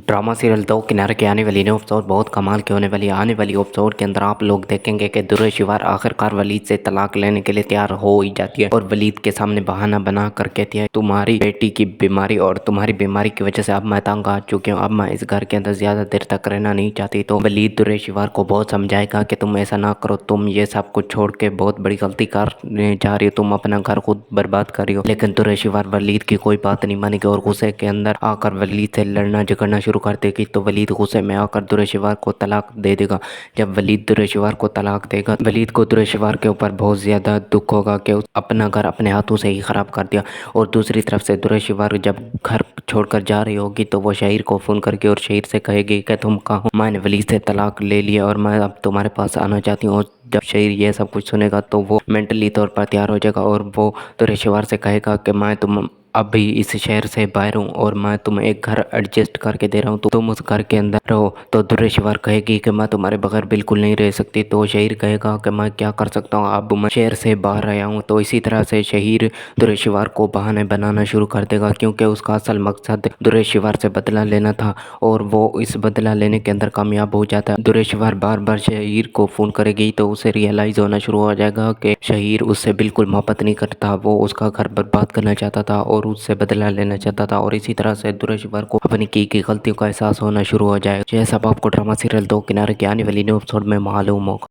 Drama serial दो किनारे के आने वाली न्यू एपिसोड बहुत कमाल की होने वाली है। आने वाली एपिसोड के अंदर आप लोग देखेंगे कि दुर्र शिवार आखिरकार वलीद से तलाक लेने के लिए तैयार हो ही जाती है और वलीद के सामने बहाना बना कर कहती है तुम्हारी बेटी की बीमारी और तुम्हारी बीमारी की वजह से अब मैं तंग आ चुकी हूँ, अब मैं इस घर के अंदर ज्यादा देर तक रहना नहीं चाहती। तो वलीद दुर्र शिवार को बहुत समझाएगा कि तुम ऐसा ना करो, तुम ये सब कुछ छोड़ के बहुत बड़ी गलती करने जा रही हो, तुम अपना घर खुद बर्बाद कर रही हो। लेकिन दुर्र शिवार वलीद की कोई बात नहीं मानेगी और गुस्से के अंदर आकर वलीद से लड़ना झगड़ना शुरू कर देगी। तो वलीद गुस्से में आकर दुर्र शिवार को तलाक दे देगा। जब वलीद दुर्र शिवार को तलाक देगा, वलीद को दुर्र शिवार के ऊपर बहुत ज्यादा दुख होगा कि अपना घर अपने हाथों से ही खराब कर दिया। और दूसरी तरफ से दुर्र शिवार जब घर छोड़कर जा रही होगी तो वो शहीर को फोन करके और शहीर से कहेगी कि तुम कहाँ हो, मैंने वलीद से तलाक ले लिया और मैं अब तुम्हारे पास आना चाहती हूँ। जब शहीर ये सब कुछ सुनेगा तो वो मेंटली तौर पर तैयार हो जाएगा और वो दुर्र शिवार से कहेगा कि मैं तुम अभी इस शहर से बाहर हूँ और मैं तुम्हें एक घर एडजस्ट करके दे रहा हूँ, तो तुम उस घर के अंदर रहो। तो दुर्र शिवार कहेगी कि मैं तुम्हारे बगैर बिल्कुल नहीं रह सकती। तो शहीर कहेगा कि मैं क्या कर सकता हूँ, अब मैं शहर से बाहर आया हूँ। तो इसी तरह से शहीर दुर्र शिवार को बहाने बनाना शुरू कर देगा क्योंकि उसका असल मकसद दुर्र शिवार से बदला लेना था और वो इस बदला लेने के अंदर कामयाब हो जाता है। दुर्र शिवार बार बार शहीर को फ़ोन करेगी तो उसे रियलाइज़ होना शुरू हो जाएगा कि शहीर उससे बिल्कुल मोहब्बत नहीं करता, वो उसका घर बर्बाद करना चाहता था और उससे बदला लेना चाहता था। और इसी तरह से दुर्र शिवार को अपनी की गलतियों का एहसास होना शुरू हो जाएगा, जैसा आपको ड्रामा सीरियल दो किनारे की आने वाली न्यू एपिसोड में मालूम होगा।